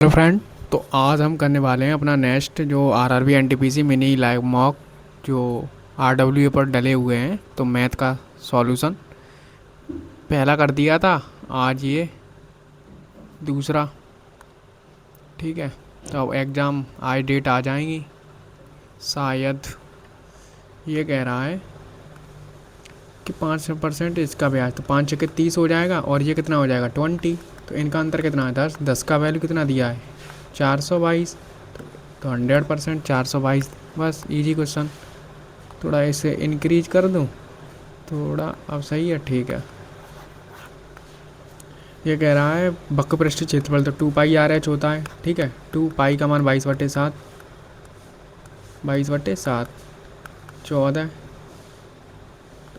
Hello friend. तो आज हम करने वाले हैं अपना नेक्स्ट जो RRB NTPC mini live mock जो आरडब्ल्यू पर डले हुए हैं। तो मैथ का सॉल्यूशन पहला कर दिया था, आज ये दूसरा। ठीक है, तो अब एग्ज़ाम आज डेट आ जाएंगी शायद। ये कह रहा है कि 5% इसका ब्याज, तो 5 × 30 हो जाएगा और ये कितना हो जाएगा 20। तो इनका अंतर कितना है 10। 10 का वैल्यू कितना दिया है 422। तो 100% 422। बस इजी क्वेश्चन। थोड़ा इसे इंक्रीज कर दूँ थोड़ा, अब सही है ठीक है। ये कह रहा है वक्र पृष्ठ क्षेत्रफल, तो 2πr/h होता है। ठीक है, 2 पाई का मान 22/7, 22/7, 14।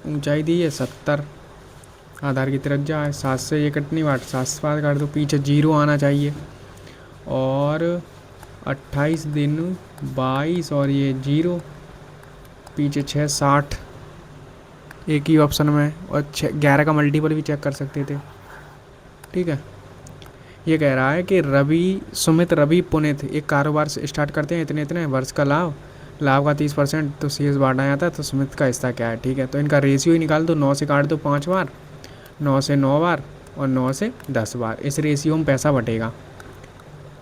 ऊंचाई दी है 70। आधार की त्रिज्या है 7 से ये कटनी वाट 7 से पार कर दो, पीछे 0 आना चाहिए। और 28 दिन 22 और ये 0, पीछे 6 60 एक ही ऑप्शन में। और 11 का मल्टीपल भी चेक कर सकते थे। ठीक है, ये कह रहा है कि सुमित रवि पुनित एक कारोबार से स्टार्ट करते हैं, इतने इतने वर्ष का लाभ, लाभ का 30% तो शेष बांटा जाता है, तो सुमित का हिस्सा क्या है। ठीक है, तो इनका रेशियो ही निकाल दो। 9 से काट दो 5 बार, 9 से 9 बार और 9 से 10 बार। इस रेशियो में पैसा बटेगा।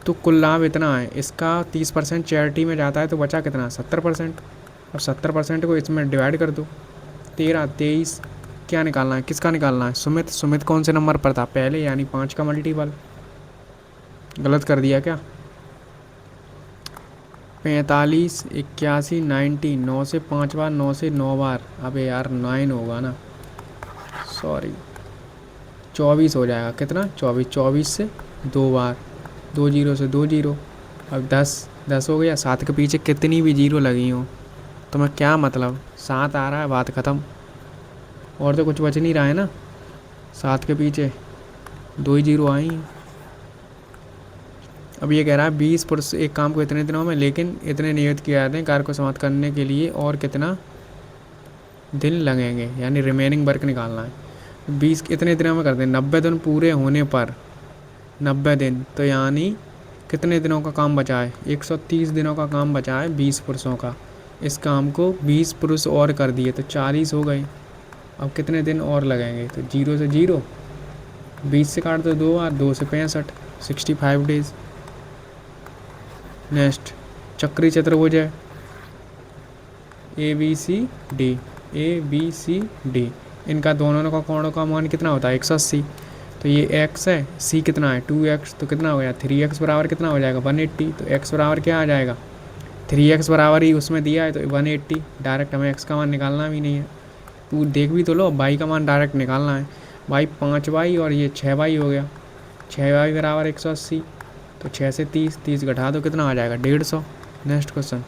तो कुल लाभ इतना है, इसका 30% चैरिटी में जाता है, तो बचा कितना 70%। अब 70% को इसमें डिवाइड कर दो, 13 23। क्या निकालना है, किसका निकालना है सुमित। सुमित कौन से नंबर पर था पहले, यानी 5 का मल्टीपल। गलत कर दिया क्या। 45 81 90, 9 से 5 बार, 9 से 9 बार। अबे यार 9 होगा ना, सॉरी 24 हो जाएगा। कितना 24, 24 से 2 बार, 2 जीरो से 2 जीरो। अब 10 10 हो गया। 7 के पीछे कितनी भी जीरो लगी हो तो मैं क्या मतलब, 7 आ रहा है, बात ख़त्म। और तो कुछ बच नहीं रहा है ना, 7 के पीछे 2 ही जीरो आई हैं। अब ये कह रहा है 20 पुरुष एक काम को इतने दिनों में, लेकिन इतने नियत किए जाते हैं कार्य को समाप्त करने के लिए, और कितना दिन लगेंगे, यानी रिमेनिंग वर्क निकालना है। 20 इतने दिनों में करते हैं, 90 दिन पूरे होने पर, 90 दिन तो यानी कितने दिनों का काम बचा है 130 दिनों का काम बचा है 20 पुरुषों का। इस काम को 20 पुरुष और कर दिए तो 40 हो गए। अब कितने दिन और लगेंगे, तो 0 से 0, 20 से काट दो 2 बार, 2 से 65, 65 डेज। नेक्स्ट चक्री चतुर्भुज है ABCD, ABCD। इनका दोनों का कोणों का मान कितना होता है 180। तो ये x है, c कितना है 2x, तो कितना हो गया 3x बराबर कितना हो जाएगा 180। तो x बराबर क्या आ जाएगा 3x बराबर ही उसमें दिया है, तो 180। डायरेक्ट हमें x का मान निकालना भी नहीं है, तू देख भी तो लो, y का मान डायरेक्ट निकालना है। y 5y और ये 6y हो गया, 6y बराबर 180। तो 6 से 30, 30 घटा दो, कितना आ जाएगा 150। Next question.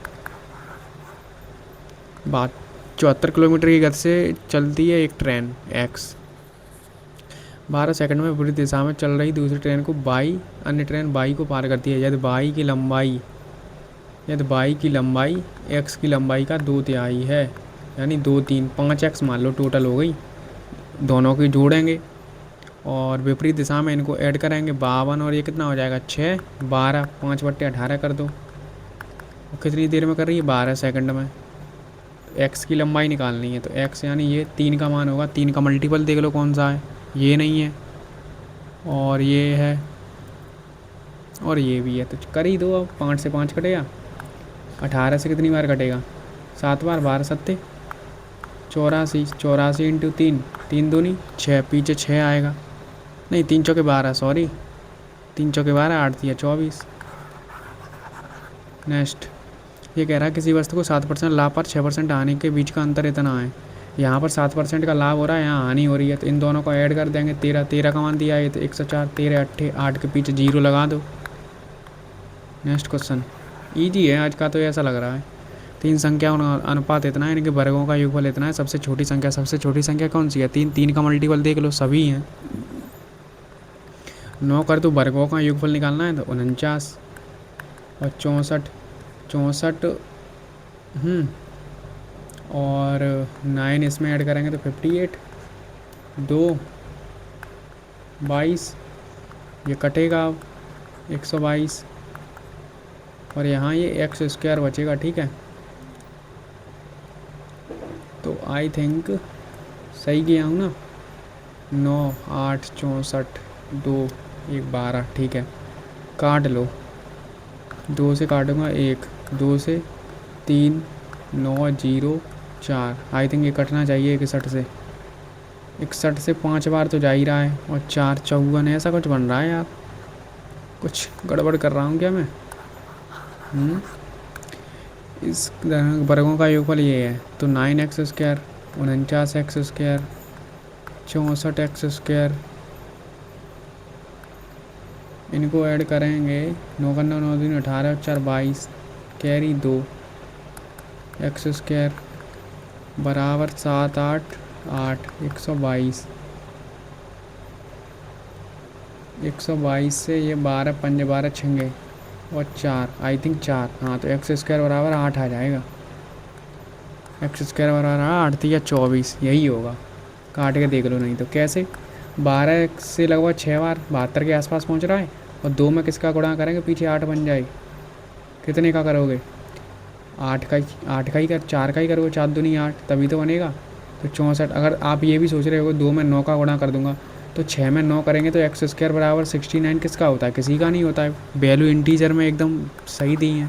बात 74 किलोमीटर की गति से चलती है एक ट्रेन x, 12 सेकंड में विपरीत दिशा में चल रही दूसरी ट्रेन को बाई, अन्य ट्रेन बाई को पार करती है यदि बाई की लंबाई x की लंबाई का 2/3 है, यानी 2 3 5x मान लो टोटल हो गई। दोनों की जोड़ेंगे और विपरीत दिशा में इनको ऐड करेंगे 52, और ये कितना हो जाएगा 6 12, 5/18 कर दो। और कितनी देर में कर रही है 12 सेकंड में। एक्स की लंबाई निकालनी है, तो एक्स यानी ये 3 का मान होगा। 3 का मल्टीपल देख लो कौन सा है, ये नहीं है और ये है और ये भी है, तो कर ही दो। अब 5 से 5 कटेगा, 18 से कितनी बार कटेगा 7 बार, 12 सत्ते 84, 84 इंटू 3, 3 दूनी 6, पीछे 6 आएगा, नहीं 3 चौके 12, सॉरी 3 चौके 12, 8 दिया 24। नेक्स्ट ये कह रहा है किसी वस्तु को 7% लाभ पर 6% हानि के बीच का अंतर इतना है। यहाँ पर 7% का लाभ हो रहा है, यहाँ हानि हो रही है, तो इन दोनों को ऐड कर देंगे। 13 13 का मान दिया है तो 104, 13 8, 8 के पीछे 0 लगा दो। नेक्स्ट क्वेश्चन ईजी है आज का, तो ऐसा लग रहा है। 3 संख्या अनुपात इतना है, इनके वर्गों का योगफल इतना है। सबसे छोटी संख्या कौन सी है 3, 3 का मल्टीपल देख लो सभी हैं। 9 कर तो वर्गों का योगफल निकालना है, तो 49 और 64 64 और 9 इसमें ऐड करेंगे तो 58, 2 22, ये कटेगा अब 122 और यहाँ ये एक्स स्क्वायर बचेगा, ठीक है। तो आई थिंक सही किया हूँ ना। 9 8 64 2 1 12, ठीक है। काट लो, 2 से काटूँगा 1, 2 से 3 9 0 4। आई थिंक ये कटना चाहिए 61 से। 61 से 5 बार तो जा ही रहा है और 4 54, ऐसा कुछ बन रहा है यार। कुछ गड़बड़ कर रहा हूँ क्या मैं? इस वर्गों का योगफल ये है, तो 9x square 49x square 64x square, इनको ऐड करेंगे। 9 का 9 9 दिन 18 और 4 22, कैरी 2 एक्स स्क्वायर बराबर 7 8 8 122। 122 से ये 12 5 12 छंगे और 4, आई थिंक 4, हाँ। तो एक्स स्क्वायर बराबर 8 आ जाएगा। एक्स स्क्वायर बराबर 8 या 24, यही होगा। काट के देख लो, नहीं तो कैसे 12 से लगभग 6 बार 72 के आसपास पहुंच रहा है और 2 में किसका गुणा करेंगे, पीछे 8 बन जाएगी। कितने का करोगे? 8 का ही कर, 4 का ही करोगे, 4 दूनी 8, तभी तो बनेगा। तो 64। अगर आप ये भी सोच रहे हो 2 में 9 का गुणा कर दूंगा, तो 6 में 9 करेंगे तो एक्स स्क्वायर बराबर 69 किसका होता है? किसी का नहीं होता है। वैल्यू इंटीजर में एकदम सही दी है।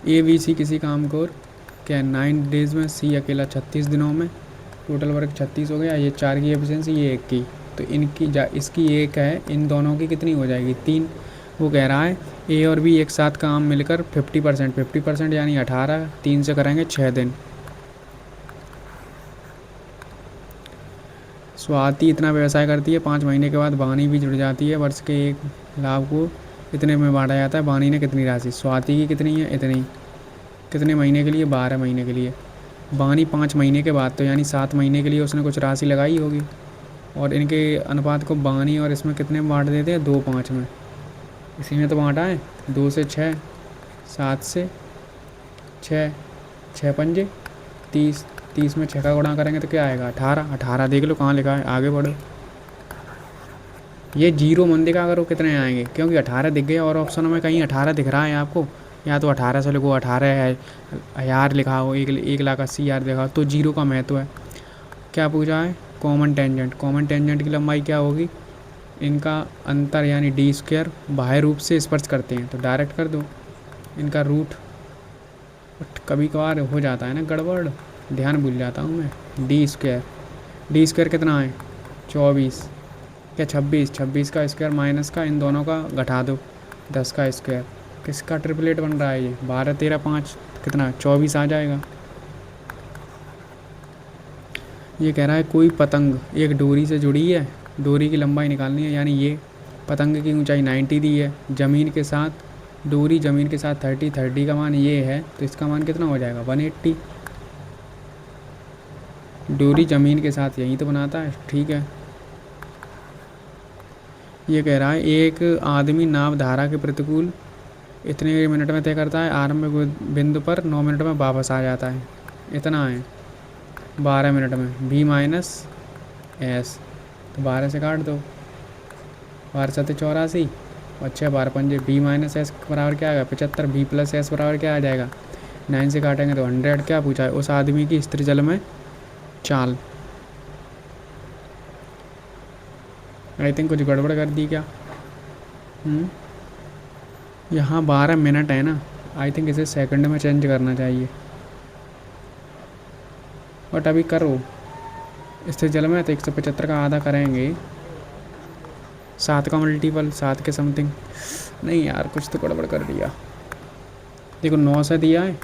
ABC किसी काम को क्या 9 डेज़ में, C अकेला 36 दिनों में, टोटल वर्क 36 हो गया। ये 4 की एफिशिएंसी, ये 1 की, तो इनकी इसकी 1 है, इन दोनों की कितनी हो जाएगी? 3। वो कह रहा है A और B एक साथ काम मिलकर 50% यानी 18, 3 से करेंगे 6 दिन। स्वाति इतना व्यवसाय करती है, 5 महीने के बाद वाणी भी जुड़ जाती है। वर्ष के एक लाभ को इतने में बांटा जाता है। वाणी ने कितनी राशि? स्वाति की कितनी है? इतनी। कितने महीने के लिए? 12 महीने के लिए। वाणी 5 महीने के बाद, तो यानी 7 महीने के लिए उसने कुछ राशि लगाई होगी। और इनके अनुपात को वाणी और इसमें कितने में बांट देते हैं? 2 5 में। इसी में तो बांटा है। 2 से 6, 7 से 6, 6 पंजे 30, 30 में 6 का गुणा करेंगे तो क्या आएगा? 18। 18 देख लो कहाँ लिखा है, आगे बढ़ो। ये जीरो मन दिखा करो कितने आएंगे, क्योंकि 18 दिख गए और ऑप्शनों में कहीं 18 दिख रहा है आपको, या तो 18 से लिखो 18 है, हजार लिखा हो, 1,80,000 लिखा हो, तो जीरो का महत्व है। क्या पूछा है? Common tangent. कॉमन टेंजेंट की लंबाई क्या होगी? इनका अंतर यानी डी स्क्वायर बाह्य रूप से स्पर्श करते हैं, तो डायरेक्ट कर दो इनका रूट। कभी कभार हो जाता है ना गड़बड़, ध्यान भूल जाता हूँ मैं। डी स्क्वायर कितना है? 24 या 26, 26 का स्क्वायर माइनस का, इन दोनों का घटा दो, 10 का स्क्वायर। किसका ट्रिपलेट बन रहा है ये? 12 13 5 कितना? 24 आ जाएगा। ये कह रहा है कोई पतंग एक डोरी से जुड़ी है, डोरी की लंबाई निकालनी है, यानी ये पतंग की ऊंचाई 90 दी है, ज़मीन के साथ डोरी ज़मीन के साथ 30, 30 का मान ये है, तो इसका मान कितना हो जाएगा? 180। डोरी ज़मीन के साथ यही तो बनाता है, ठीक है। ये कह रहा है एक आदमी नाव धारा के प्रतिकूल इतने मिनट में तय करता है, आरंभ बिंदु पर 9 मिनट में वापस आ जाता है, इतना है 12 मिनट में। B माइनस एस, तो 12 से काट दो, 12 7 84 और 6 12 पंजे। B माइनस एस बराबर क्या आएगा? 75। B प्लस एस बराबर क्या आ जाएगा? 9 से काटेंगे तो 100। क्या पूछा है? उस आदमी की स्त्री जल में चाल। आई थिंक कुछ गड़बड़ कर दी क्या? यहाँ 12 मिनट है ना, आई थिंक इसे सेकंड में चेंज करना चाहिए, बट अभी करो। स्थिर जल में तो 175 का आधा करेंगे, 7 का मल्टीपल 7 के समथिंग। नहीं यार, कुछ तो गड़बड़ कर दिया। देखो 9 से दिया है,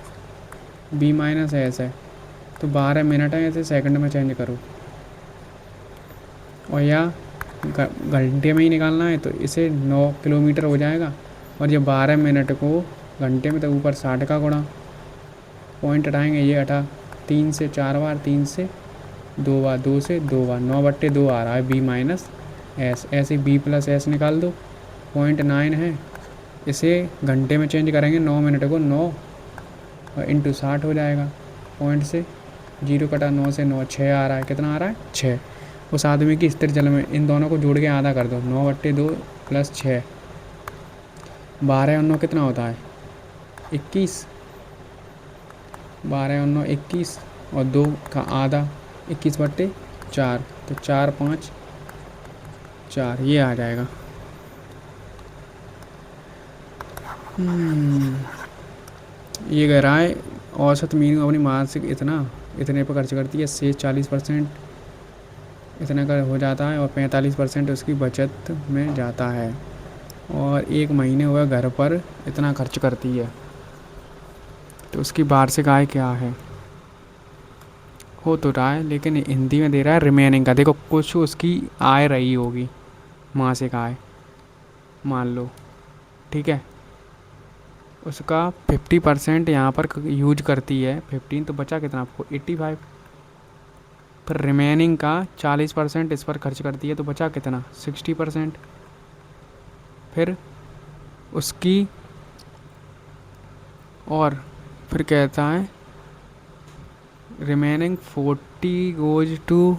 B माइनस एस है, तो 12 मिनट है, इसे सेकंड में चेंज करो। और या घंटे में ही निकालना है तो इसे 9 किलोमीटर हो जाएगा, और ये 12 मिनट को घंटे में तो ऊपर 60 का गुणा, पॉइंट हटाएंगे, ये हटा 3 से 4 बार, 3 से 2 बार, 2 से 2 बार, 9/2 आ रहा है B माइनस एस। ऐसे B प्लस एस निकाल दो, 0.9 है, इसे घंटे में चेंज करेंगे, 9 मिनट को 9 और इंटू 60 हो जाएगा। पॉइंट से 0 कटा, 9 से 9 6 आ रहा है, कितना आ रहा है? 6। उस आदमी की स्थिर जल में, इन दोनों को जोड़ के आधा कर दो, 9/2 प्लस 6, 12 और 9 कितना होता है 21, 12 और 9 21, और 2 का आधा 21/4, तो 4 5 4 ये आ जाएगा। ये कह रहा है औसत मीनू अपनी मासिक इतने पर खर्च करती है, से 40% इतने का हो जाता है, और 45% उसकी बचत में जाता है, और 1 महीने हुए घर पर इतना खर्च करती है, तो उसकी वार्षिक आय क्या है। हो तो रहा है लेकिन हिंदी में दे रहा है रिमेनिंग का। देखो कुछ उसकी आय रही होगी, मासिक आय मान लो, ठीक है, उसका 50% यहाँ पर यूज करती है, 15 तो बचा कितना आपको 85, फिर रिमेनिंग का 40% इस पर खर्च करती है, तो बचा कितना 60%, फिर उसकी, और फिर कहता है remaining 40 goes to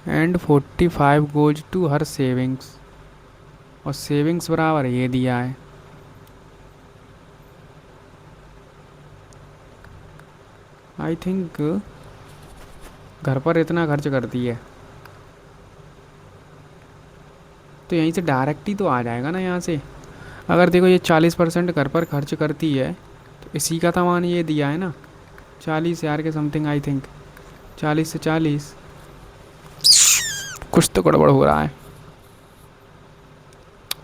and 45 goes to her savings, और सेविंग्स बराबर ये दिया है। आई थिंक घर पर इतना खर्च करती है, तो यहीं से डायरेक्ट ही तो आ जाएगा ना यहाँ से। अगर देखो ये 40% घर पर खर्च करती है, तो इसी का तो मान ये दिया है ना 40,000 के समथिंग, आई थिंक 40 से 40, कुछ तो गड़बड़ हो रहा है।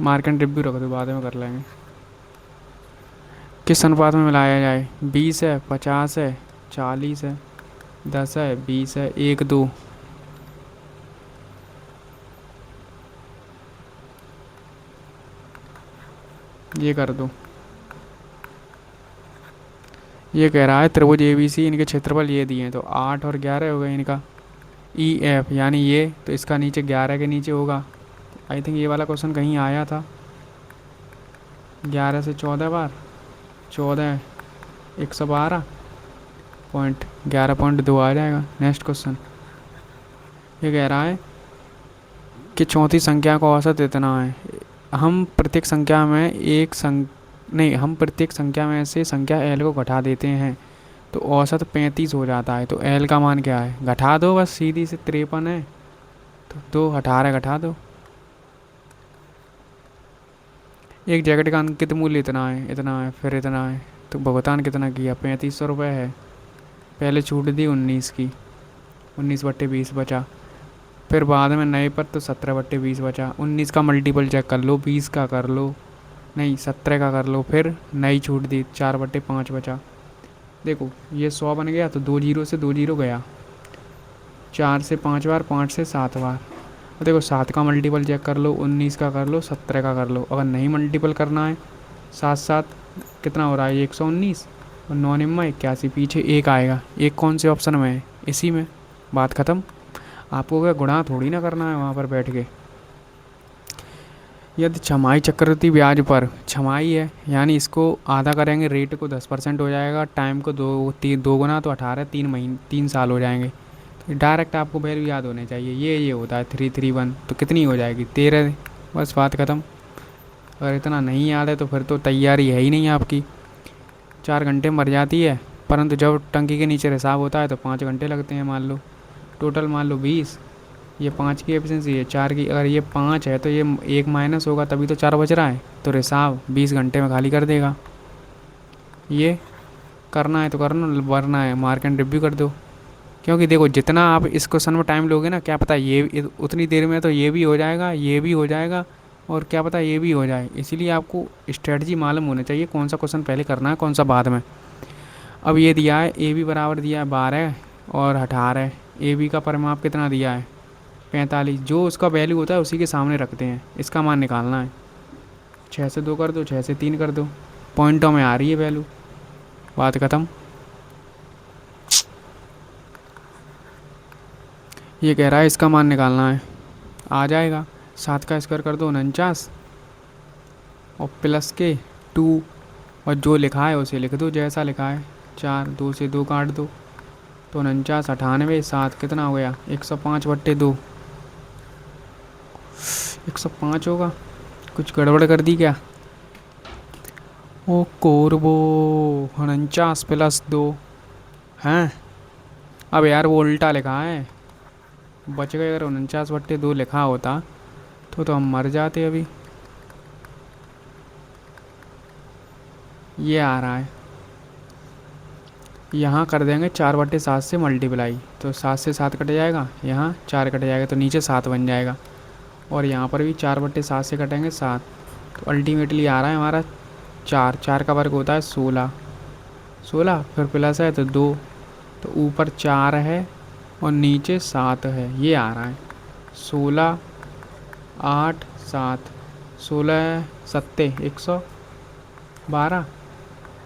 मार्केट रिव्यू रख दो, बाद में कर लेंगे। किस अनुपात में मिलाया जाए, 20 है, 50 है, 40 है, 10 है, 20 है, 1 2, ये कर दो। ये कह रहा है त्रिभुज ABC, इनके क्षेत्रफल ये दिए हैं, तो 8 और 11 हो गए इनका EF, यानी ये तो इसका नीचे 11 के नीचे होगा। आई थिंक ये वाला क्वेश्चन कहीं आया था, 11 से 14 बार, 14 112.11.2 आ जाएगा। नेक्स्ट क्वेश्चन ये कह रहा है कि चौथी संख्या का औसत इतना है। हम प्रत्येक संख्या में हम प्रत्येक संख्या में से संख्या L को घटा देते हैं, तो औसत 35 हो जाता है। तो L का मान क्या है, घटा दो बस, सीधी से 53 है तो 2 18 घटा दो। एक जैकेट का अंकित मूल्य इतना है, फिर इतना है, तो भुगतान कितना किया, 3500 रुपये है। पहले छूट दी 19 की, 19/20 बचा, फिर बाद में नए पर तो 17/20 बचा। 19 का मल्टीपल चेक कर लो, 20 का कर लो, नहीं 17 का कर लो, फिर नई छूट दी 4/5 बचा। देखो ये 100 बन गया, तो 2 जीरो से 2 जीरो गया, 4 से 5 बार, 5 से 7 बार। और देखो 7 का मल्टीपल चेक कर लो, 19 का कर लो, 17 का कर लो। अगर नहीं मल्टीपल करना है, 7 7 कितना हो रहा है 119, और 9 निम्मा 81, पीछे 1 आएगा। 1 कौन से ऑप्शन में है, इसी में, बात ख़त्म। आपको क्या गुणा थोड़ी ना करना है वहाँ पर बैठ के। यदि छमाही चक्रवृद्धि ब्याज पर, छमाही है यानी इसको आधा करेंगे, रेट को 10% हो जाएगा, टाइम को 2 गुना तो 18, 3 साल हो जाएंगे। तो डायरेक्ट आपको वैल्यू याद होने चाहिए, ये होता है 331, तो कितनी हो जाएगी 13, बस बात ख़त्म। अगर इतना नहीं याद है तो फिर तो तैयारी है ही नहीं आपकी। 4 घंटे मर जाती है, परंतु जब टंकी के नीचे हिसाब होता है तो 5 घंटे लगते हैं। मान लो टोटल मान लो 20, ये 5 की एफिशिएंसी है, 4 की, अगर ये 5 है तो ये 1 माइनस होगा, तभी तो 4 बच रहा है, तो हिसाब 20 घंटे में खाली कर देगा। ये करना है तो करना, वरना है मार्केट रिव्यू कर दो। क्योंकि देखो जितना आप इस क्वेश्चन में टाइम लोगे ना, क्या पता ये उतनी देर में तो ये भी हो जाएगा, ये भी हो जाएगा, और क्या पता ये भी हो जाए। इसीलिए आपको स्ट्रेटजी मालूम होना चाहिए, कौन सा क्वेश्चन पहले करना है, कौन सा बाद में। अब ये दिया है AB बराबर दिया है 12 और 18, AB का परिमाप कितना दिया है 45, जो उसका वैल्यू होता है उसी के सामने रखते हैं, इसका मान निकालना है। 6 से 2 कर दो, 6 से 3 कर दो, पॉइंटों में आ रही है वैल्यू, बात ख़त्म। ये कह रहा है इसका मान निकालना है, आ जाएगा 7 का स्क्वायर कर दो 49, और प्लस के 2, और जो लिखा है उसे लिख दो जैसा लिखा है, 4, 2 से 2 काट दो, तो 49 98 7 कितना हो गया 105/2, 105 होगा। कुछ गड़बड़ कर दी क्या? ओ कोरबो 49 + 2 हैं। अब यार वो उल्टा लिखा है। बच गए, अगर 49/2 लिखा होता तो हम मर जाते अभी। ये आ रहा है। यहाँ कर देंगे 4/7 से मल्टीप्लाई, तो 7 से 7 कट जाएगा, यहाँ 4 कट जाएगा, तो नीचे 7 बन जाएगा। और यहाँ पर भी 4/7 से कटेंगे 7, तो अल्टीमेटली आ रहा है हमारा 4। 4 का वर्ग होता है 16। 16 फिर प्लस है तो 2, तो ऊपर 4 है और नीचे 7 है। ये आ रहा है 16 8 7। 16 सत्ते 112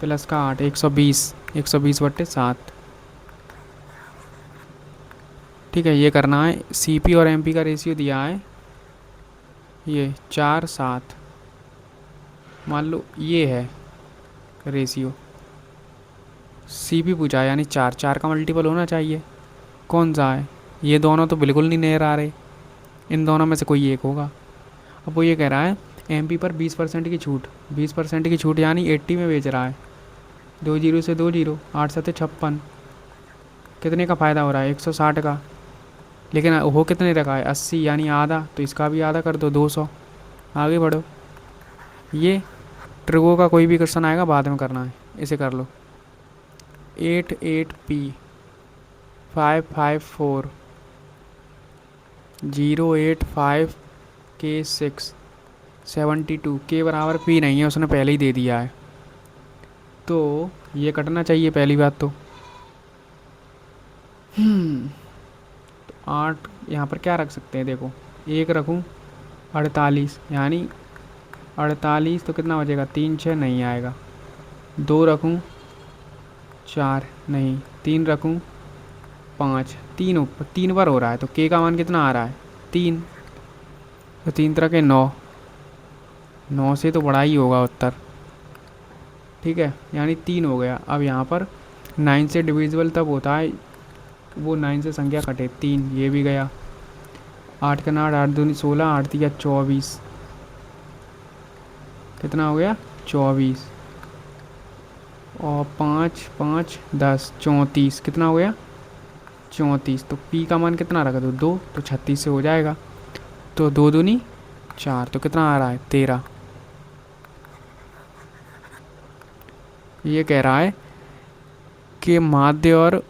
प्लस का 8 120। 120/7। ठीक है, ये करना है। सीपी और एमपी का रेशियो दिया है ये 4 7। मान लो ये है रेशियो। सीपी पूछा है, यानी 4 4 का मल्टीपल होना चाहिए। कौन सा है? ये दोनों तो बिल्कुल नहीं नज़र आ रहे, इन दोनों में से कोई एक होगा। अब वो ये कह रहा है एमपी पर 20% की छूट। 20% की छूट यानी 80 में बेच रहा है। 2 जीरो से 2 जीरो, 8 7 56। कितने का फ़ायदा हो रहा है? 160 का। लेकिन वो कितने रखा है? 80, यानी आधा, तो इसका भी आधा कर दो, 200। आगे बढ़ो। ये ट्रिगो का कोई भी क्वेश्चन आएगा बाद में करना है, इसे कर लो। 88P 554 085K6 72। के बराबर पी नहीं है, उसने पहले ही दे दिया है, तो ये कटना चाहिए पहली बात तो। 8 यहाँ पर क्या रख सकते हैं? देखो, 1 रखूँ 48, यानी 48, तो कितना बचेगा? 3 6 नहीं आएगा। 2 रखूँ 4 नहीं, 3 रखूँ 5, 3 बार हो रहा है, तो के का मान कितना आ रहा है? 3। तो 3 तरह के 9। 9 से तो बड़ा ही होगा उत्तर। ठीक है, यानी 3 हो गया। अब यहाँ पर 9 से डिविजिबल तब होता है वो 9 से संख्या कटे। 3 ये भी गया। 8 का 8, 8 दूनी 16, 8 3 24। कितना हो गया? 24। और 5 5 10 34। कितना हो गया? 34। तो पी का मान कितना रखा? 2, तो 36 से हो जाएगा। तो 2 दूनी 4, तो कितना आ रहा है? 13। ये कह रहा है कि माध्य और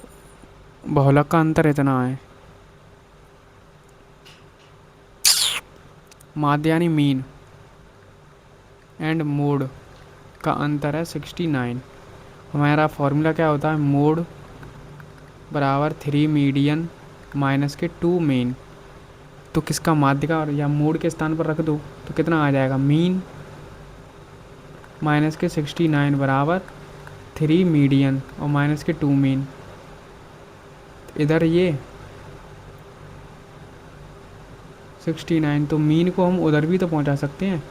बहुलक का अंतर इतना है। माध्य यानी मीन एंड मोड का अंतर है 69। हमारा फॉर्मूला क्या होता है? मोड बराबर 3 मीडियन माइनस के 2 मीन। तो किसका? माध्य का, या मोड के स्थान पर रख दो तो कितना आ जाएगा? मीन माइनस के 69 बराबर 3 मीडियन और माइनस के 2 मीन। इधर ये 69, तो मीन को हम उधर भी तो पहुंचा सकते हैं।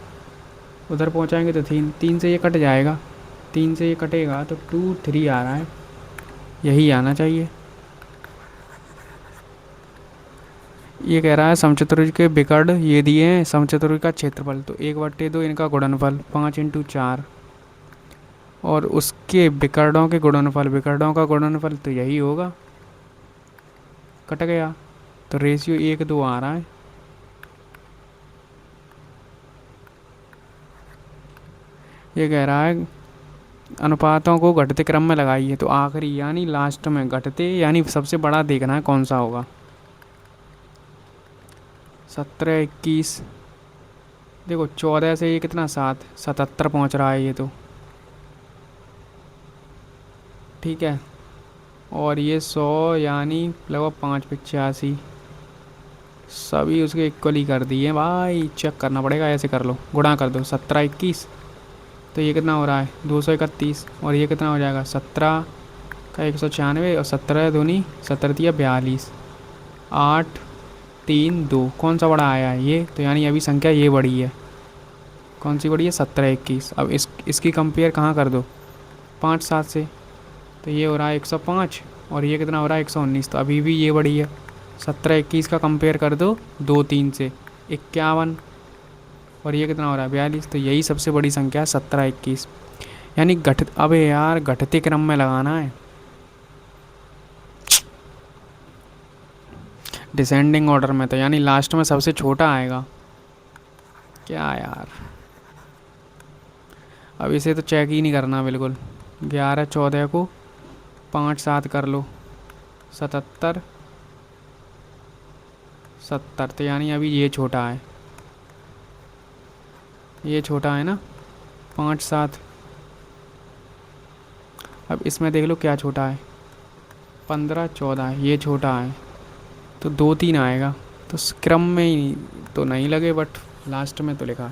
उधर पहुंचाएंगे तो 3 से ये कट जाएगा। 3 से ये कटेगा तो 2 3 आ रहा है, यही आना चाहिए। ये कह रहा है समचतुर्भुज के विकर्ण ये दिए हैं, समचतुर्भुज का क्षेत्रफल तो 1/2 इनका गुणनफल 5 × 4, और उसके विकर्णों के गुणनफल, विकर्णों का गुणनफल तो यही होगा। कट गया, तो रेशियो 1:2 आ रहा है। ये कह रहा है अनुपातों को घटते क्रम में लगाइए, तो आखिरी यानी लास्ट में घटते, यानी सबसे बड़ा देखना है कौन सा होगा। 17 21। देखो 14 से ये कितना? 7 77 पहुंच रहा है ये तो। ठीक है, और ये 100 यानी लगभग 5 85। सभी उसके इक्वल ही कर दिए भाई। चेक करना पड़ेगा, ऐसे कर लो, गुणा कर दो 17 21, तो ये कितना हो रहा है? 231। और ये कितना हो जाएगा? 17 का 196, और 17 दूनी 17 दिया 42। 8 3 2, कौन सा बड़ा आया है? ये तो, यानी अभी संख्या ये बड़ी है। कौन सी बड़ी है? 17 21। अब इसकी कंपेयर कहाँ कर दो? 5 7 से, तो ये हो रहा है 105, और ये कितना हो रहा है? 119, तो अभी भी ये बड़ी है। 17 21 का कंपेयर कर दो 2 3 से, 51। और ये कितना हो रहा है 42। तो यही सबसे बड़ी संख्या है 17 21। यानी अबे यार घटते क्रम में लगाना है, डिसेंडिंग ऑर्डर में। तो यानी लास्ट में सबसे छोटा आएगा क्या यार। अब इसे तो चेक ही नहीं करना बिल्कुल। 11 14 को 5 7 कर लो, 77 70। तो यानी अभी ये छोटा है, ये छोटा है ना 5 7। अब इसमें देख लो क्या छोटा है, 15 14 है, ये छोटा है। तो 2 3 आएगा। तो क्रम में ही तो नहीं लगे, बट लास्ट में तो लिखा।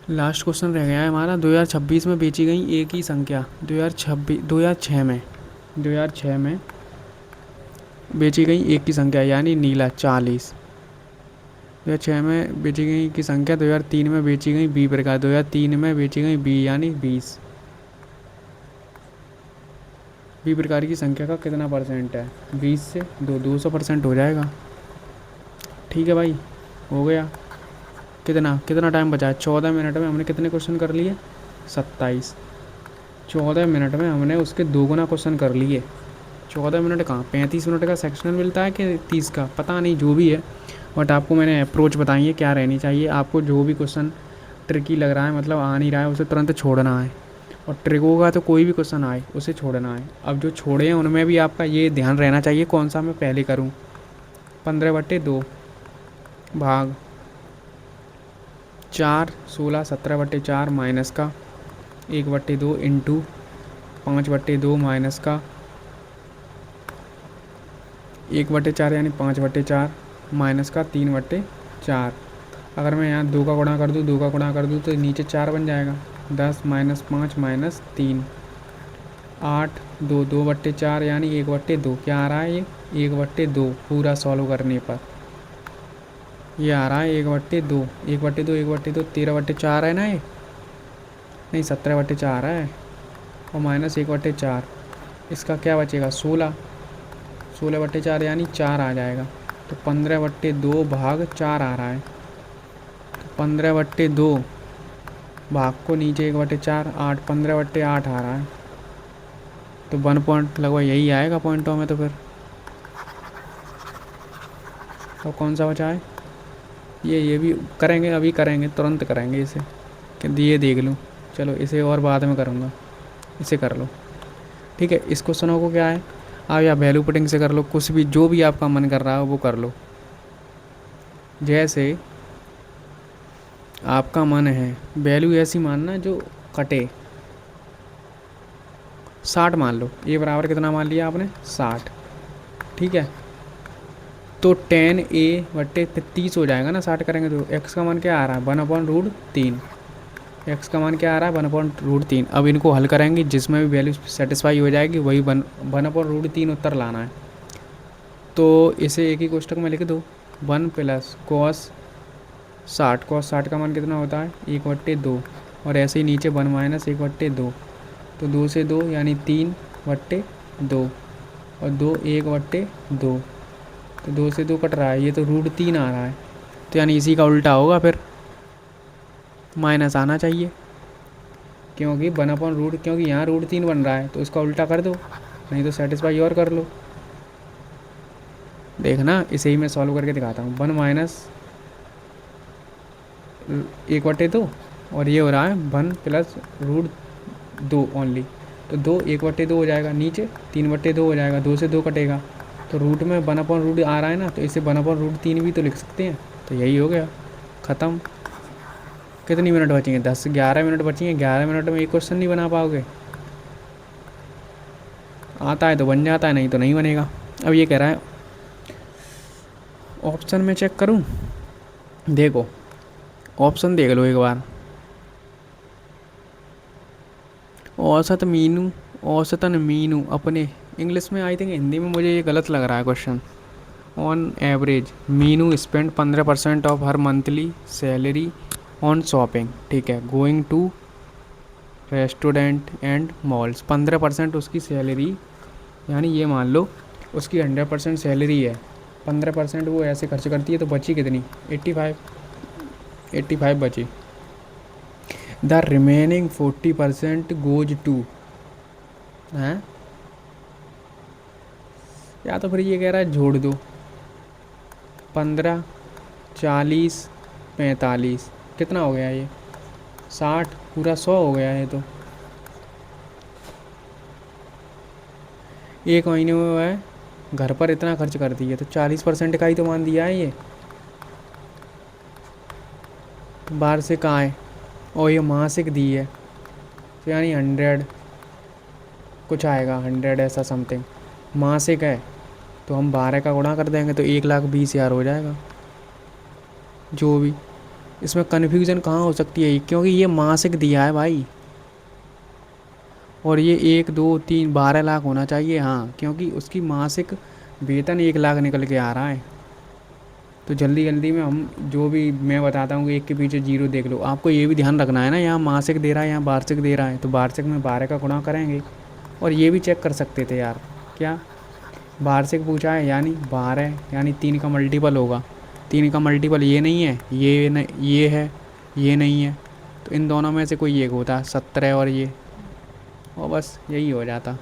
लास्ट क्वेश्चन रह गया है हमारा 2026 में बेची गई एक ही संख्या। 2006 में बेची गई एक की संख्या यानी नीला 40। 2006 में बेची गई की संख्या 2003 में बेची गई बी प्रकार। 2003 में बेची गई बी यानी 20। बी प्रकार की संख्या का कितना परसेंट है, 20 से 200% हो जाएगा। ठीक है भाई, हो गया। कितना कितना टाइम बचा है, 14 मिनट में हमने कितने क्वेश्चन कर लिए, 27। 14 मिनट में हमने उसके 2 गुना क्वेश्चन कर लिए। 14 मिनट कहाँ, 35 मिनट का सेक्शनल मिलता है कि 30 का, पता नहीं, जो भी है। बट आपको मैंने अप्रोच बताई है क्या रहनी चाहिए। आपको जो भी क्वेश्चन ट्रिकी लग रहा है, मतलब आ नहीं रहा है, उसे तुरंत छोड़ना है। और ट्रिक होगा तो कोई भी क्वेश्चन आए उसे छोड़ना है। अब जो छोड़े हैं उनमें भी आपका ये ध्यान रहना चाहिए कौन सा मैं पहले करूँ। 15/2 भाग 4 16 17/4 माइनस का 1/2 इंटू 5/2 माइनस का 1/4 यानी 5/4 माइनस का 3/4। अगर मैं यहाँ 2 का गुणा कर दूँ, 2 का गुणा कर दूँ तो नीचे 4 बन जाएगा। 10 माइनस 5 माइनस 3 8 2 2/4 यानी 1/2। क्या आ रहा है ये 1/2 पूरा सॉल्व करने पर ये आ रहा है 1/2 1/2 1/2 13/4 है ना ये, नहीं 17/4 है। और माइनस 1/4 इसका क्या बचेगा 16। 16/4 यानी 4 आ जाएगा। तो 15/2 भाग 4 आ रहा है। तो 15/2 भाग को नीचे 1/4 8 15/8 आ रहा है। तो 1 पॉइंट लगभग यही आएगा पॉइंटों में। तो फिर तो कौन सा बचा है, ये भी करेंगे, अभी करेंगे, तुरंत करेंगे इसे कि ये देख लूँ। चलो इसे और बाद में करूँगा, इसे कर लो। ठीक है, इस क्वेश्चनों को क्या है आप या वैल्यू पुटिंग से कर लो, कुछ भी जो भी आपका मन कर रहा है वो कर लो। जैसे आपका मन है वैल्यू ऐसी मानना जो कटे, 60 मान लो। ए बराबर कितना मान लिया आपने 60। ठीक है, तो 10a/30 हो जाएगा ना 60 करेंगे तो। एक्स का मान क्या आ रहा है 1/√3। एक्स का मान क्या आ रहा है 1/√3। अब इनको हल करेंगे, जिसमें भी वैल्यू सेटिस्फाई हो जाएगी वही 1/√3 उत्तर लाना है। तो इसे एक ही कोष्टक में लिख दो, 1 + cos 60। cos 60 का मान कितना होता है 1/2। और ऐसे ही नीचे 1 - 1/2। तो 2 से 2 यानी 3/2 और 2 1/2। तो 2 से 2 कट रहा है, ये तो √3 आ रहा है। तो यानी इसी का उल्टा होगा, फिर माइनस आना चाहिए, क्योंकि 1/√, क्योंकि यहाँ √3 बन रहा है तो इसका उल्टा कर दो, नहीं तो सेटिस्फाई और कर लो। देखना इसे ही मैं सॉल्व करके दिखाता हूँ। 1 - 1/2 और ये हो रहा है 1 + √2 ओनली। तो 2 1/2 हो जाएगा, नीचे 3/2 हो जाएगा, 2 से 2 कटेगा। तो रूट में 1/√2 आ रहा है ना, तो इसे 1/√3 भी तो लिख सकते हैं। तो यही हो गया, ख़त्म। कितनी मिनट बचेंगे 10 11 मिनट बचेंगे। 11 मिनट में एक क्वेश्चन नहीं बना पाओगे, आता है तो बन जाता है, नहीं तो नहीं बनेगा। अब ये कह रहा है ऑप्शन में चेक करूं, देखो ऑप्शन देख लो एक बार। औसतन मीनू अपने, इंग्लिश में आई थिंक, हिंदी में मुझे ये गलत लग रहा है question. On average Meenu spend 15% of her monthly salary on shopping. ठीक है, going to restaurant and malls. 15% उसकी सैलरी, यानी ये मान लो उसकी 100% सैलरी है, 15% वो ऐसे खर्च करती है, तो बची कितनी 85। 85 बचे। द रिमेनिंग 40% गोज टू हैं, या तो फिर ये कह रहा है जोड़ दो। 15, 40, 45, कितना हो गया ये? 60, पूरा 100 हो गया है। तो एक महीने में है घर पर इतना खर्च कर दिया, तो 40% का ही तो मान दिया है ये। वार्षिक आय और ये मासिक दी है, तो यानी 100 कुछ आएगा, 100 ऐसा समथिंग। मासिक है तो हम 12 का गुणा कर देंगे तो 1,20,000 हो जाएगा। जो भी इसमें कन्फ्यूज़न कहाँ हो सकती है, क्योंकि ये मासिक दिया है भाई, और ये 1, 2, 3, 12 लाख होना चाहिए। हाँ, क्योंकि उसकी मासिक वेतन 1 लाख निकल के आ रहा है। तो जल्दी जल्दी में हम जो भी मैं बताता हूँ कि एक के पीछे जीरो देख लो। आपको ये भी ध्यान रखना है ना, यहाँ मासिक दे रहा है, यहाँ वार्षिक दे रहा है, तो वार्षिक में 12 का गुणा करेंगे। और ये भी चेक कर सकते थे यार, क्या वार्षिक पूछा है, यानी 12 यानी 3 का मल्टीपल होगा। 3 का मल्टीपल ये नहीं है, ये न, ये है, ये नहीं है, तो इन दोनों में से कोई एक होता, 17 और ये, और बस यही हो जाता।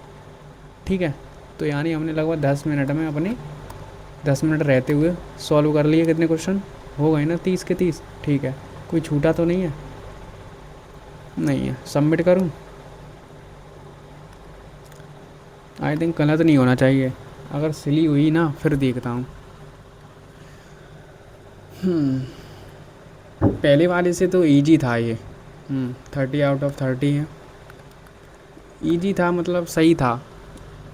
ठीक है, तो यानी हमने लगभग 10 मिनट में अपने 10 मिनट रहते हुए सॉल्व कर लिए। कितने क्वेश्चन हो गए ना? 30 के 30। ठीक है, कोई छूटा तो नहीं है? नहीं है। सबमिट करूं? आई थिंक गलत नहीं होना चाहिए। अगर सिली हुई ना फिर देखता हूँ। पहले वाले से तो इजी था ये। 30/30 है। इजी था मतलब सही था,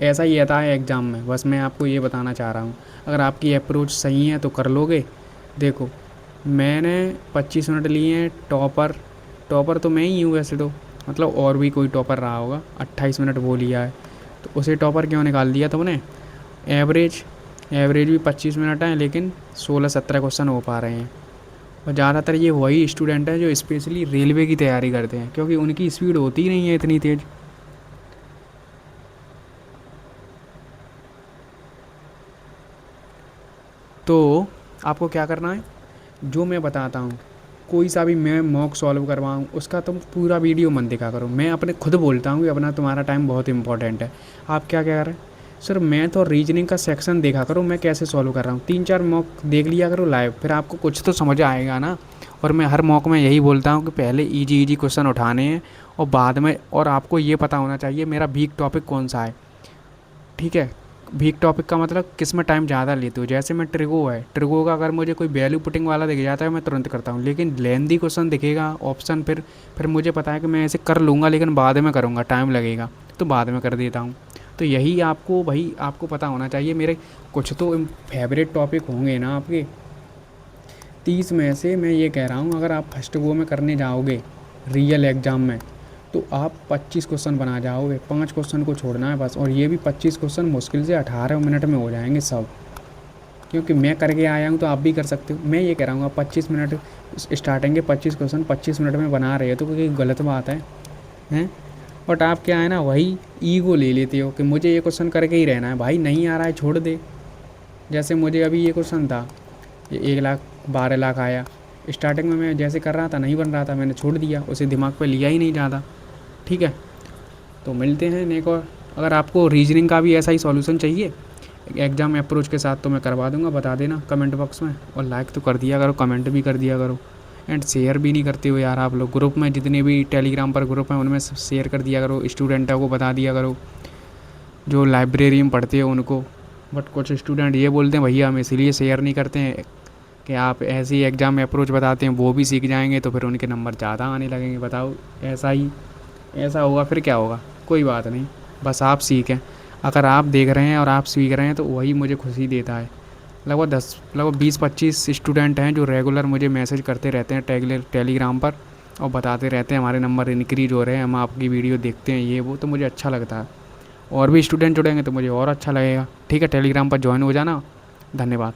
ऐसा ही आता है एग्ज़ाम में। बस मैं आपको ये बताना चाह रहा हूँ, अगर आपकी अप्रोच सही है तो कर लोगे। देखो, मैंने 25 मिनट लिए हैं। टॉपर टॉपर तो मैं ही हूँ वैसे तो, मतलब और भी कोई टॉपर रहा होगा। 28 मिनट वो लिया है, तो उसे टॉपर क्यों निकाल दिया तुमने? एवरेज एवरेज भी 25 मिनट है, लेकिन 16-17 क्वेश्चन हो पा रहे हैं। और ज़्यादातर ये वही स्टूडेंट हैं जो स्पेशली रेलवे की तैयारी करते हैं, क्योंकि उनकी स्पीड होती ही नहीं है इतनी तेज़। तो आपको क्या करना है, जो मैं बताता हूँ, कोई सा भी मैं मॉक सॉल्व करवाऊँ उसका तुम पूरा वीडियो मत देखा करो। मैं अपने खुद बोलता हूँ कि अपना तुम्हारा टाइम बहुत इंपॉर्टेंट है। आप क्या क्या करें सर, मैथ और रीजनिंग का सेक्शन देखा करो मैं कैसे सॉल्व कर रहा हूँ। 3-4 मॉक देख लिया करो लाइव, फिर आपको कुछ तो समझ आएगा ना। और मैं हर मॉक में यही बोलता हूँ कि पहले इजी इजी क्वेश्चन उठाने हैं, और बाद में, और आपको ये पता होना चाहिए मेरा वीक टॉपिक कौन सा है। ठीक है, वीक टॉपिक का मतलब किस में टाइम ज़्यादा लेते हो। जैसे मैं ट्रिगो है, ट्रिगो का अगर मुझे कोई वैल्यू पुटिंग वाला दिख जाता है मैं तुरंत करता हूँ, लेकिन लेंदी क्वेश्चन दिखेगा ऑप्शन, फिर मुझे पता है कि मैं ऐसे कर लूँगा लेकिन बाद में करूँगा, टाइम लगेगा, तो बाद में कर देता हूँ। तो यही आपको भाई आपको पता होना चाहिए। मेरे कुछ तो फेवरेट टॉपिक होंगे ना आपके। 30 में से मैं ये कह रहा हूँ, अगर आप फर्स्ट गो में करने जाओगे रियल एग्ज़ाम में, तो आप 25 क्वेश्चन बना जाओगे। 5 क्वेश्चन को छोड़ना है बस, और ये भी 25 क्वेश्चन मुश्किल से 18 मिनट में हो जाएंगे सब, क्योंकि मैं करके आया हूँ तो आप भी कर सकते हो। मैं ये कह रहा हूँ आप 25 मिनट स्टार्टिंग के 25 क्वेश्चन 25 मिनट में बना रहे हो तो कोई गलत बात है हैं? बट आप क्या है ना, वही ईगो ले लेते हो कि मुझे ये क्वेश्चन करके ही रहना है। भाई नहीं आ रहा है छोड़ दे। जैसे मुझे अभी ये क्वेश्चन था, ये 1,12,00,000 आया। स्टार्टिंग में मैं जैसे कर रहा था नहीं बन रहा था, मैंने छोड़ दिया, उसे दिमाग पे लिया ही नहीं ज़्यादा। ठीक है, तो मिलते हैं नेक। और अगर आपको रीजनिंग का भी ऐसा ही सॉल्यूशन चाहिए एग्ज़ाम अप्रोच के साथ तो मैं करवा दूंगा, बता देना कमेंट बॉक्स में। और लाइक तो कर दिया करो, कमेंट भी कर दिया करो, एंड शेयर भी नहीं करते हो यार आप लोग। ग्रुप में जितने भी टेलीग्राम पर ग्रुप हैं उनमें शेयर कर दिया करो, स्टूडेंटों को बता दिया करो जो लाइब्रेरी में पढ़ते हो उनको। बट कुछ स्टूडेंट ये बोलते हैं भैया हम इसीलिए शेयर नहीं करते हैं कि आप ऐसे ही एग्ज़ाम में अप्रोच बताते हैं, वो भी सीख जाएंगे तो फिर उनके नंबर ज़्यादा आने लगेंगे। बताओ, ऐसा होगा फिर क्या होगा? कोई बात नहीं, बस आप सीखें। अगर आप देख रहे हैं और आप सीख रहे हैं तो वही मुझे खुशी देता है। लगभग 20-25 स्टूडेंट हैं जो रेगुलर मुझे मैसेज करते रहते हैं टेलीग्राम पर, और बताते रहते हैं हमारे नंबर इंक्रीज़ हो रहे हैं, हम आपकी वीडियो देखते हैं, ये वो, तो मुझे अच्छा लगता है। और भी स्टूडेंट जुड़ेंगे तो मुझे और अच्छा लगेगा। ठीक है, टेलीग्राम पर ज्वाइन हो जाना। धन्यवाद।